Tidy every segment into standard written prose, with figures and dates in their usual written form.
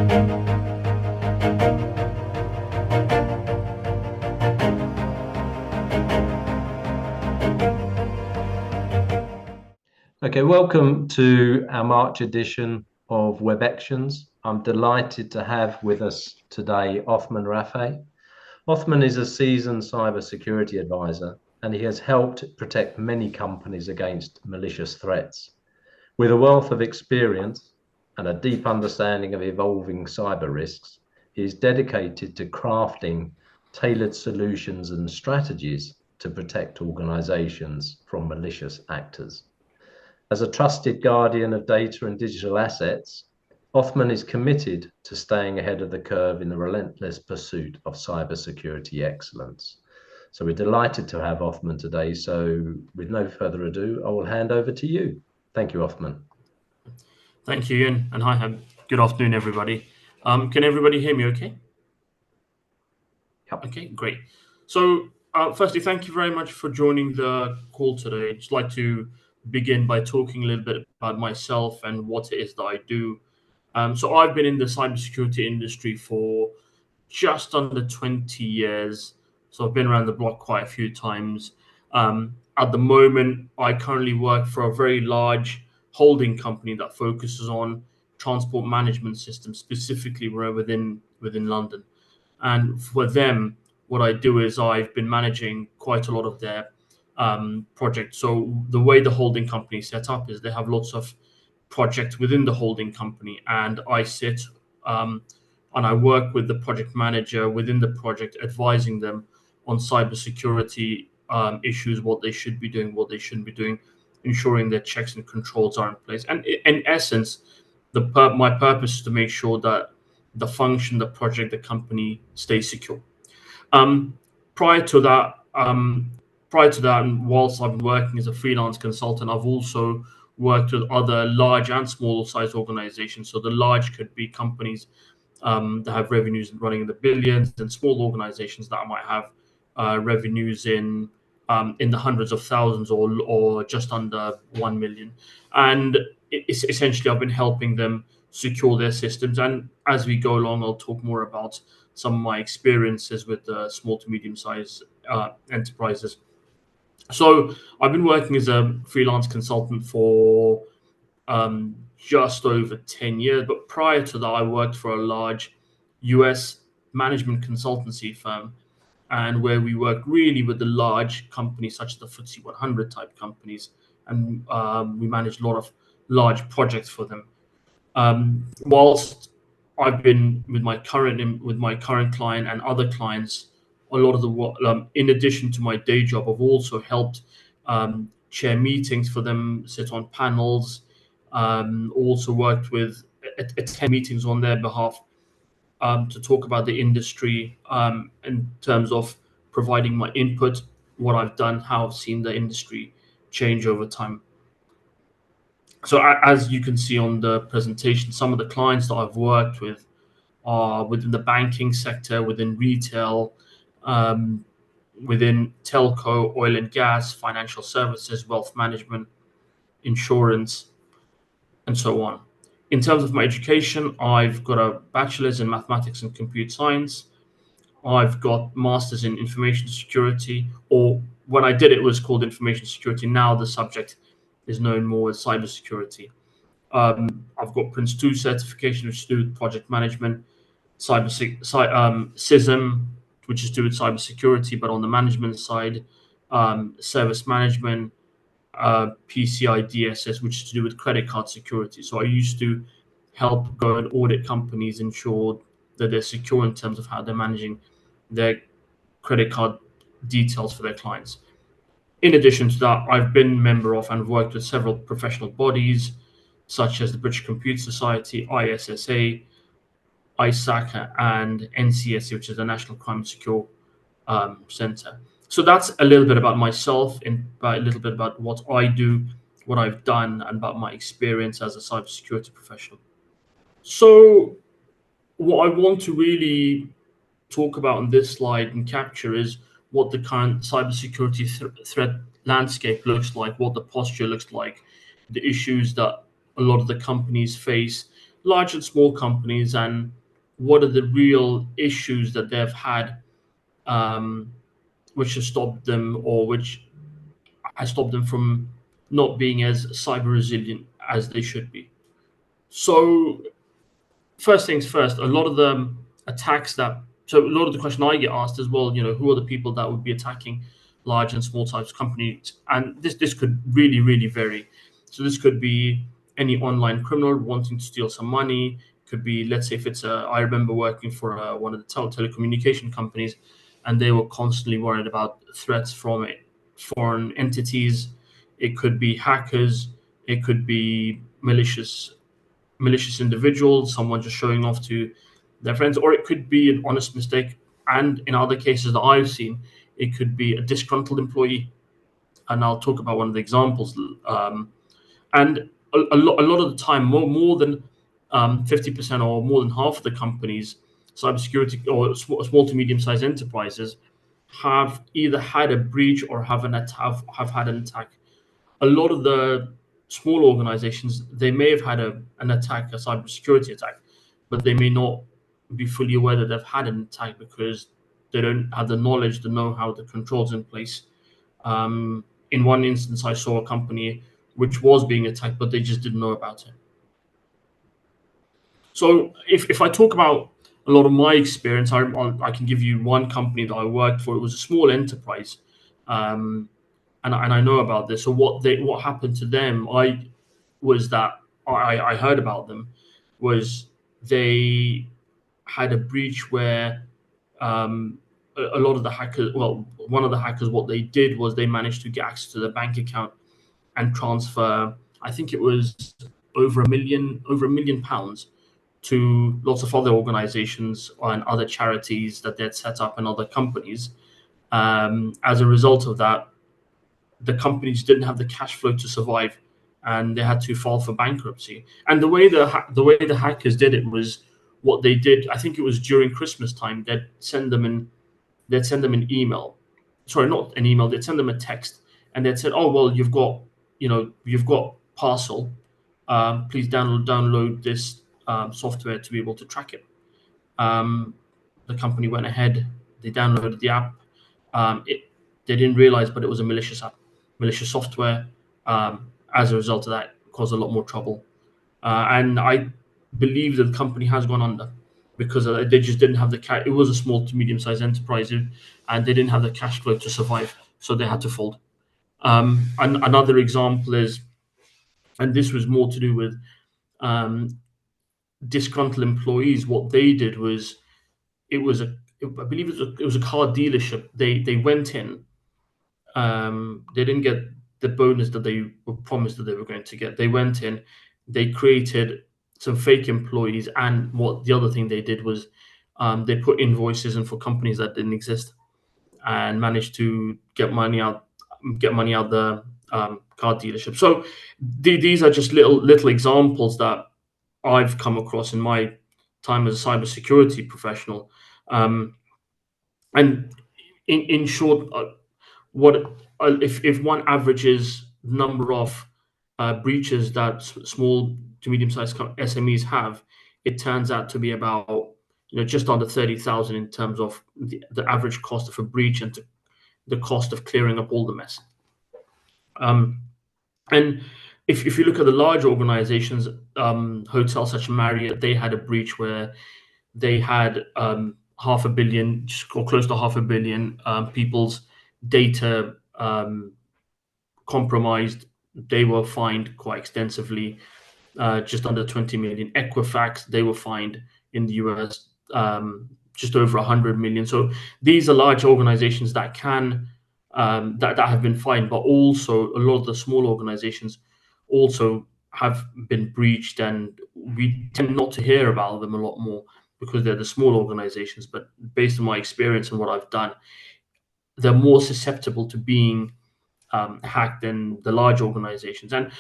Okay, welcome to our March edition of WebeXions. I'm delighted to have with us today Othman Rafey. Othman is a seasoned cybersecurity advisor, and he has helped protect many companies against malicious threats. With a wealth of experience and a deep understanding of evolving cyber risks, he is dedicated to crafting tailored solutions and strategies to protect organizations from malicious actors. As a trusted guardian of data and digital assets, Othman is committed to staying ahead of the curve in the relentless pursuit of cybersecurity excellence. So we're delighted to have Othman today. So with no further ado, I will hand over to you. Thank you, Othman. Thank you, Ian, and hi, good afternoon, everybody. Can everybody hear me okay? Yep. Okay, great. So firstly, thank you very much for joining the call today. I'd just like to begin by talking a little bit about myself and what it is that I do. So I've been in the cybersecurity industry for just under 20 years. So I've been around the block quite a few times. At the moment, I currently work for a very large holding company that focuses on transport management systems, specifically within London. And for them, what I do is I've been managing quite a lot of their projects. So the way the holding company is set up is they have lots of projects within the holding company, and I sit and I work with the project manager within the project, advising them on cybersecurity issues, what they should be doing, what they shouldn't be doing, ensuring that checks and controls are in place. And in essence, my purpose is to make sure that the function, the project, the company stays secure. Prior to that, and whilst I've been working as a freelance consultant, I've also worked with other large and small size organizations. So the large could be companies that have revenues running in the billions, and small organizations that might have revenues in the hundreds of thousands or just under 1 million. And it's essentially I've been helping them secure their systems. And as we go along, I'll talk more about some of my experiences with the small to medium sized enterprises. So I've been working as a freelance consultant for just over 10 years. But prior to that, I worked for a large US management consultancy firm, and where we work really with the large companies such as the FTSE 100 type companies. And we managed a lot of large projects for them. Whilst I've been with my current client and other clients, a lot of the in addition to my day job, I've also helped chair meetings for them, sit on panels, also worked with attend meetings on their behalf to talk about the industry in terms of providing my input, what I've done, how I've seen the industry change over time. So as you can see on the presentation, some of the clients that I've worked with are within the banking sector, within retail, within telco, oil and gas, financial services, wealth management, insurance, and so on. In terms of my education, I've got a bachelor's in mathematics and computer science. I've got master's in information security, or when I did it was called information security. Now the subject is known more as cybersecurity. I've got Prince 2 certification, which is to do with project management, CISM, which is to do with cybersecurity, but on the management side, service management, PCI DSS, which is to do with credit card security. So I used to help go and audit companies, ensure that they're secure in terms of how they're managing their credit card details for their clients. In addition to that, I've been a member of and worked with several professional bodies, such as the British Computer Society, ISSA, ISAC, and NCSC, which is the National Crime and Secure Center. So that's a little bit about myself, and a little bit about what I do, what I've done, and about my experience as a cybersecurity professional. So what I want to really talk about on this slide and capture is what the current cybersecurity threat landscape looks like, what the posture looks like, the issues that a lot of the companies face, large and small companies, and what are the real issues that they've had, which has stopped them, or which has stopped them from not being as cyber resilient as they should be. So first things first, a lot of the attacks that, so a lot of the question I get asked as well, who are the people that would be attacking large and small types of companies? And this could really vary. So this could be any online criminal wanting to steal some money. Could be, let's say, if it's I remember working for one of the telecommunication companies, and they were constantly worried about threats from foreign entities. It could be hackers. It could be malicious individual, someone just showing off to their friends, or it could be an honest mistake. And in other cases that I've seen, it could be a disgruntled employee. And I'll talk about one of the examples. And a lot of the time, more than 50% or more than half of the companies, cybersecurity or small to medium sized enterprises, have either had a breach or have had an attack. A lot of the small organizations, they may have had an attack, a cybersecurity attack, but they may not be fully aware that they've had an attack because they don't have the knowledge, the know-how, the controls in place. In one instance, I saw a company which was being attacked, but they just didn't know about it. So if I talk about a lot of my experience, I can give you one company that I worked for. It was a small enterprise. And I know about this. So what happened to them? Was that I heard about them was they had a breach where a lot of the hackers, well, one of the hackers, what they did was they managed to get access to the bank account and transfer. I think it was over £1 million to lots of other organizations and other charities that they'd set up and other companies. As a result of that, the companies didn't have the cash flow to survive, and they had to file for bankruptcy. And the way the hackers did it was what they did. I think it was during Christmas time. They'd send them an email. Sorry, not an email. They'd send them a text, and they'd said, "Oh well, you've got parcel. Please download this software to be able to track it." Um, the company went ahead. They downloaded the app. They didn't realize, but it was a malicious app, malicious software. As a result of that, it caused a lot more trouble. And I believe that the company has gone under because they just didn't have the cash. It was a small to medium sized enterprise, and they didn't have the cash flow to survive, so they had to fold. And another example is, and this was more to do with um, disgruntled employees. What they did was, I believe it was a car dealership. They went in. They didn't get the bonus that they were promised that they were going to get. They went in, they created some fake employees, and what the other thing they did was they put invoices in for companies that didn't exist, and managed to get money out the car dealership. So these are just little examples that I've come across in my time as a cybersecurity professional. And in short, what if one averages number of breaches that small to medium-sized SMEs have, it turns out to be about just under 30,000 in terms of the average cost of a breach and the cost of clearing up all the mess. And if you look at the large organizations, hotels such as Marriott, they had a breach where they had half a billion, or close to half a billion people's data compromised. They were fined quite extensively, just under 20 million. Equifax, they were fined in the US just over 100 million. So these are large organizations that can that have been fined, but also a lot of the small organizations also have been breached, and we tend not to hear about them a lot more because they're the small organizations. But based on my experience and what I've done, they're more susceptible to being hacked than the large organizations. And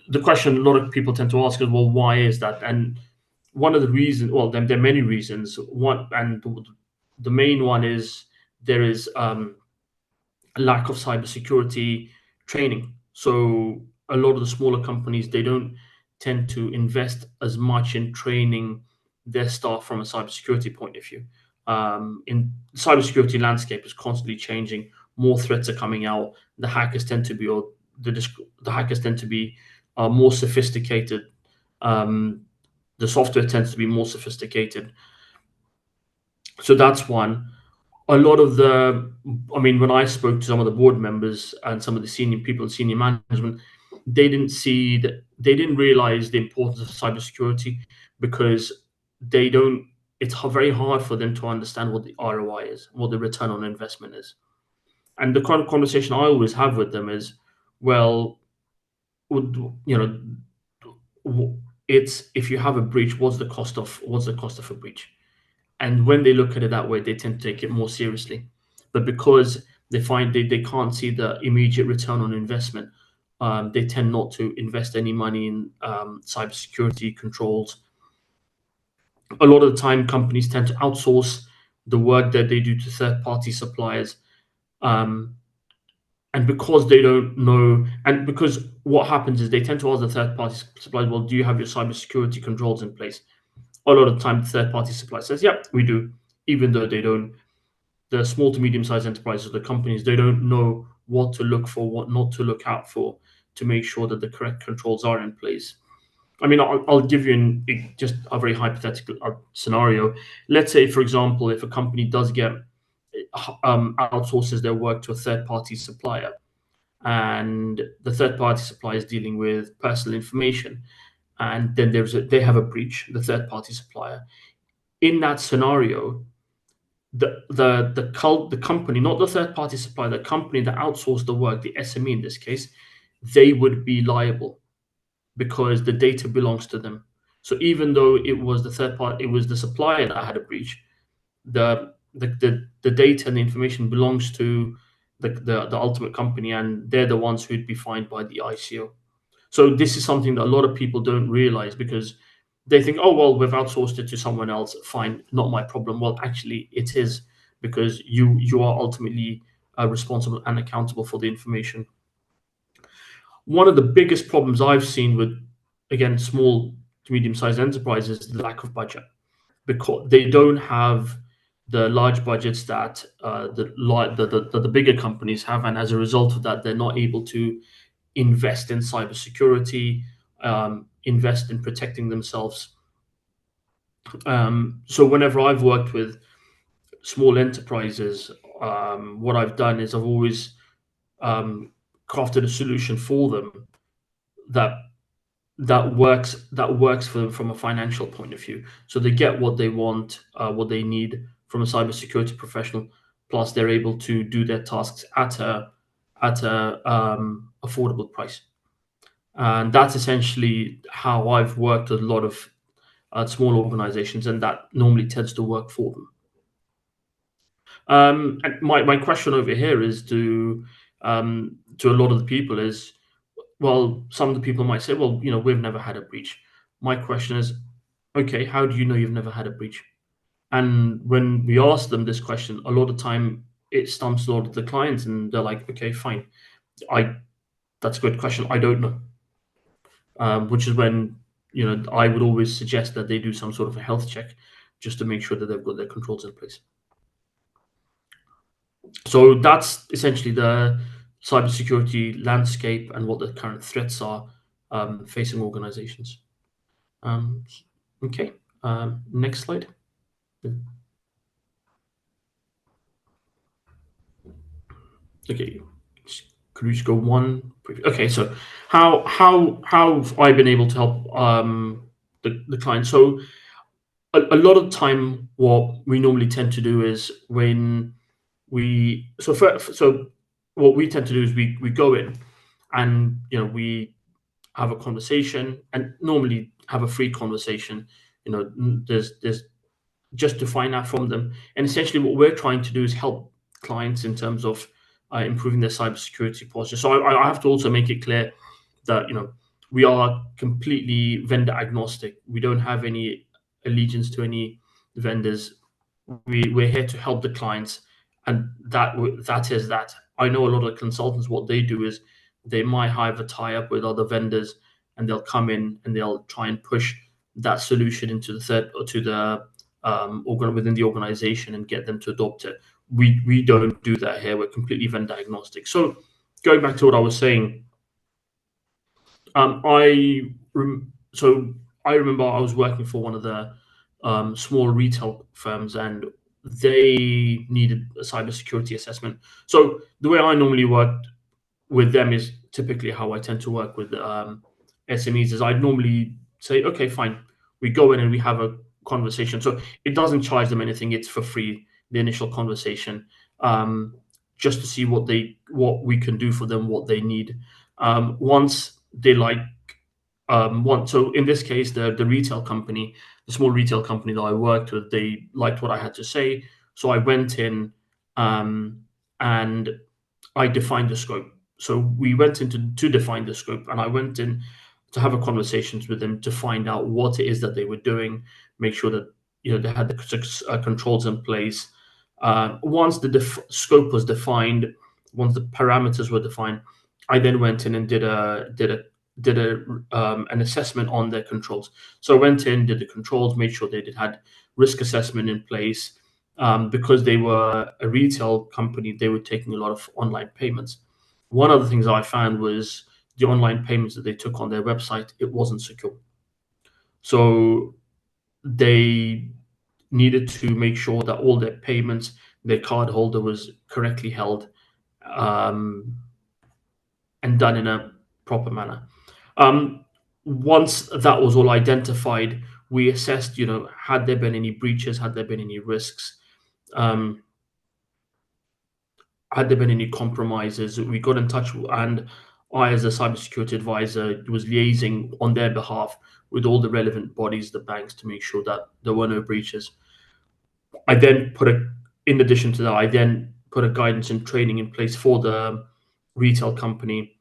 the question a lot of people tend to ask is, well, why is that? And one of the reasons, well, there are many reasons. One, and the main one is there is lack of cybersecurity training. So a lot of the smaller companies, they don't tend to invest as much in training their staff from a cybersecurity point of view. In cybersecurity landscape is constantly changing. More threats are coming out. The hackers tend to be, or the hackers tend to be more sophisticated. The software tends to be more sophisticated. So that's one. A lot of the, I mean, when I spoke to some of the board members and some of the senior people in senior management, they didn't see that, they didn't realize the importance of cybersecurity because they don't, it's very hard for them to understand what the ROI is, what the return on investment is. And the kind of conversation I always have with them is, well, you know, it's, if you have a breach, what's the cost of a breach? And when they look at it that way, they tend to take it more seriously. But because they find they can't see the immediate return on investment, they tend not to invest any money in cybersecurity controls. A lot of the time, companies tend to outsource the work that they do to third-party suppliers. And because they don't know, and because what happens is they tend to ask the third-party suppliers, well, do you have your cybersecurity controls in place? A lot of the time, the third-party supplier says, yeah, we do, even though they don't. The small to medium-sized enterprises, the companies, they don't know what to look for, what not to look out for, to make sure that the correct controls are in place. I mean, I'll give you just a very hypothetical scenario. Let's say, for example, if a company does get outsources their work to a third-party supplier, and the third-party supplier is dealing with personal information, and then they have a breach, the third-party supplier. In that scenario, the company, not the third party supplier, the company that outsourced the work, the SME in this case, they would be liable because the data belongs to them. So even though it was the third party, it was the supplier that had a breach, the data and the information belongs to the ultimate company, and they're the ones who'd be fined by the ICO. So this is something that a lot of people don't realize because they think, oh, well, we've outsourced it to someone else. Fine, not my problem. Well, actually, it is because you are ultimately responsible and accountable for the information. One of the biggest problems I've seen with, again, small to medium-sized enterprises is the lack of budget because they don't have the large budgets that the bigger companies have, and as a result of that, they're not able to invest in cybersecurity, invest in protecting themselves. So whenever I've worked with small enterprises, what I've done is I've always crafted a solution for them that works for them from a financial point of view. So they get what they want, what they need from a cybersecurity professional, plus they're able to do their tasks at a affordable price. And that's essentially how I've worked with a lot of small organizations, and that normally tends to work for them. And my question over here is to a lot of the people is, well, some of the people might say, well, you know, we've never had a breach. My question is, okay, how do you know you've never had a breach? And when we ask them this question, a lot of time it stumps a lot of the clients, and they're like, okay, fine, that's a good question. I don't know. Which is when, you know, I would always suggest that they do some sort of a health check just to make sure that they've got their controls in place. So that's essentially the cybersecurity landscape and what the current threats are facing organizations. Okay, next slide. Okay, could we just go one? Okay, so how have I been able to help the client? So a lot of time, what we normally tend to do is when so what we tend to do is we go in and, you know, we have a conversation, and normally have a free conversation. You know, there's just to find out from them, and essentially what we're trying to do is help clients in terms of improving their cybersecurity posture. So I have to also make it clear that, you know, we are completely vendor agnostic. We don't have any allegiance to any vendors. We're here to help the clients, and that is that. I know a lot of consultants, what they do is they might have a tie up with other vendors, and they'll come in and they'll try and push that solution into the third or to the within the organization and get them to adopt it. We don't do that here. We're completely vendor agnostic. So going back to what I was saying, so I remember I was working for one of the small retail firms, and they needed a cybersecurity assessment. So the way I normally work with them is typically how I tend to work with SMEs. Is I'd normally say, okay, fine, we go in and we have a conversation. So it doesn't charge them anything; it's for free. The initial conversation, just to see what we can do for them, what they need. Once they like one, so in this case, the retail company, the small retail company that I worked with, they liked what I had to say. So I went in and I defined the scope. So we went into to define the scope, and I went in to have a conversations with them to find out what it is that they were doing, make sure that they had the controls in place. Once the scope was defined, once the parameters were defined, I then went in and did an assessment on their controls. So I went in, did the controls, made sure had risk assessment in place. Because they were a retail company, they were taking a lot of online payments. One of the things I found was the online payments that they took on their website, it wasn't secure. So they needed to make sure that all their payments, their card holder was correctly held, and done in a proper manner. Once that was all identified, we assessed, had there been any breaches, had there been any risks, had there been any compromises. We got in touch, and I, as a cybersecurity advisor, was liaising on their behalf with all the relevant bodies, the banks, to make sure that there were no breaches. In addition to that, I then put a guidance and training in place for the retail company,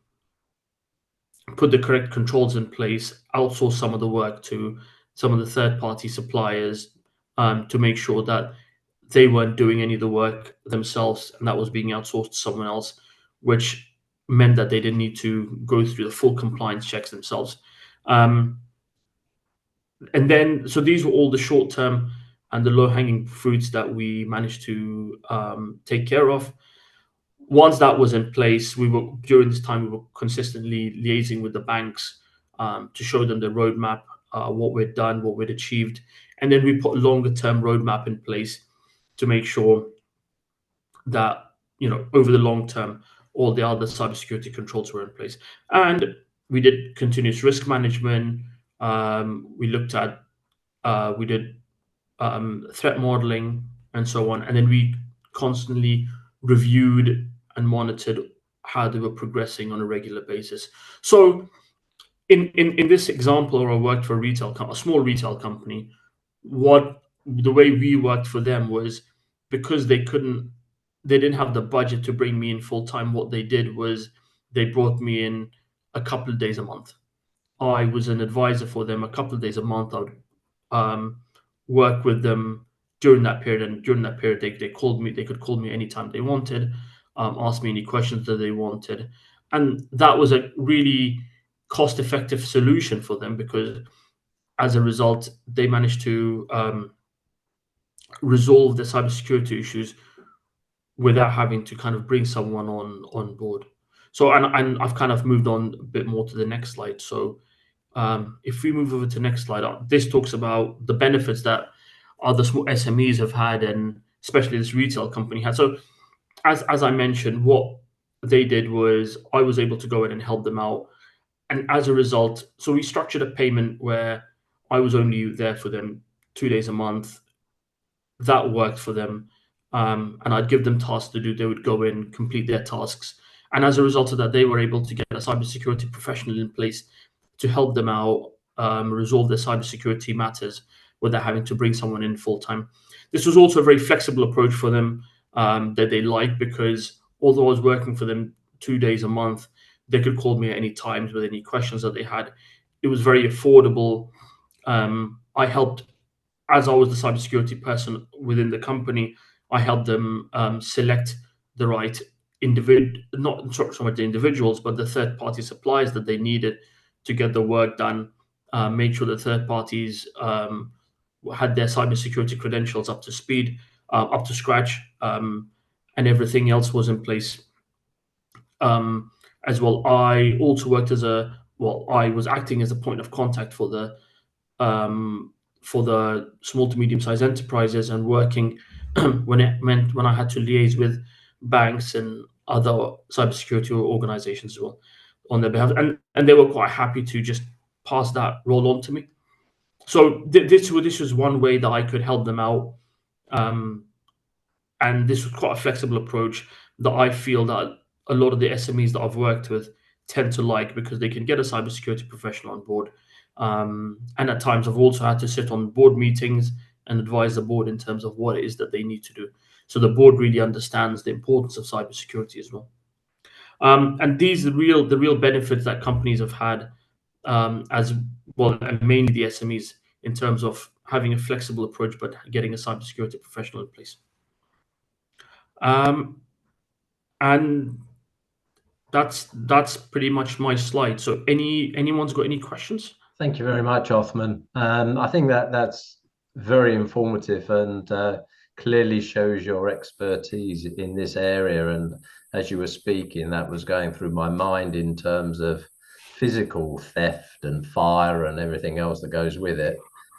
put the correct controls in place, outsource some of the work to some of the third-party suppliers, to make sure that they weren't doing any of the work themselves and that was being outsourced to someone else, which meant that they didn't need to go through the full compliance checks themselves. And then, so these were all the short-term and the low-hanging fruits that we managed to take care of. Once that was in place, during this time, we were consistently liaising with the banks to show them the roadmap, what we'd done, what we'd achieved. And then we put a longer-term roadmap in place to make sure that, over the long term, all the other cybersecurity controls were in place. And we did continuous risk management. We did threat modeling and so on. And then we constantly reviewed and monitored how they were progressing on a regular basis. So in this example, where I worked for a small retail company, the way we worked for them was, because they didn't have the budget to bring me in full time. What they did was they brought me in a couple of days a month. I was an advisor for them a couple of days a month. I would work with them during that period, and during that period, they called me. They could call me anytime they wanted, ask me any questions that they wanted, and that was a really cost-effective solution for them, because as a result, they managed to resolve the cybersecurity issues without having to kind of bring someone on board. So, and I've kind of moved on a bit more to the next slide. So, if we move over to the next slide, this talks about the benefits that other small SMEs have had, and especially this retail company had. So, as I mentioned, what they did was I was able to go in and help them out. And as a result, so we structured a payment where I was only there for them 2 days a month. That worked for them. And I'd give them tasks to do. They would go in, complete their tasks. And as a result of that, they were able to get a cybersecurity professional in place to help them out, resolve their cybersecurity matters without having to bring someone in full time. This was also a very flexible approach for them, that they liked, because although I was working for them 2 days a month, they could call me at any times with any questions that they had. It was very affordable. I helped, as I was the cybersecurity person within the company, I helped them select the right not so much the individuals, but the third-party suppliers that they needed to get the work done, make sure that third parties had their cybersecurity credentials up to speed, up to scratch, and everything else was in place. As well, I also worked as I was acting as a point of contact for the small to medium sized enterprises, and working when I had to liaise with banks and other cybersecurity organizations as well on their behalf, and they were quite happy to just pass that role on to me. So this was one way that I could help them out, and this was quite a flexible approach that I feel that a lot of the SMEs that I've worked with tend to like, because they can get a cybersecurity professional on board. And at times, I've also had to sit on board meetings and advise the board in terms of what it is that they need to do. So the board really understands the importance of cybersecurity as well. And these are the real benefits that companies have had, as well, and mainly the SMEs, in terms of having a flexible approach but getting a cybersecurity professional in place. And that's pretty much my slide. So anyone's got any questions? Thank you very much, Othman. I think that's very informative, and clearly shows your expertise in this area. And as you were speaking, that was going through my mind in terms of physical theft and fire and everything else that goes with it.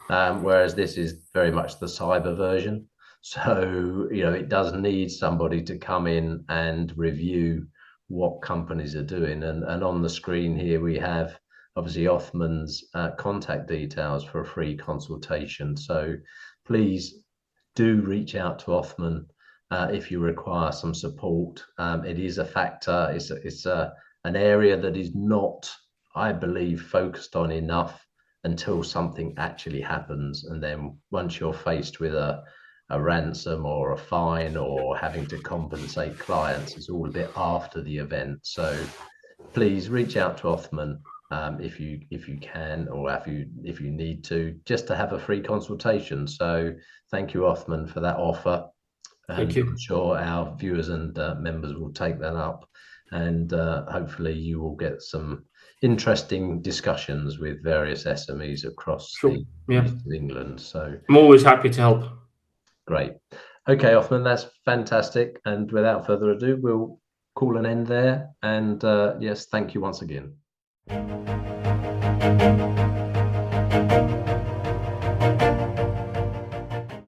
Whereas this is very much the cyber version. So, it does need somebody to come in and review what companies are doing. And on the screen here, we have obviously Othman's contact details for a free consultation. So please do reach out to Othman if you require some support. It is a factor. It's an area that is not, I believe, focused on enough until something actually happens. And then once you're faced with a ransom or a fine or having to compensate clients, it's all a bit after the event. So please reach out to Othman if you can, or if you need to, just to have a free consultation. So thank you, Othman, for that offer. Thank you. I'm sure our viewers and members will take that up, and hopefully you will get some interesting discussions with various SMEs across the east of England. So I'm always happy to help. Great. Okay, Othman, that's fantastic. And without further ado, we'll call an end there. And yes, thank you once again.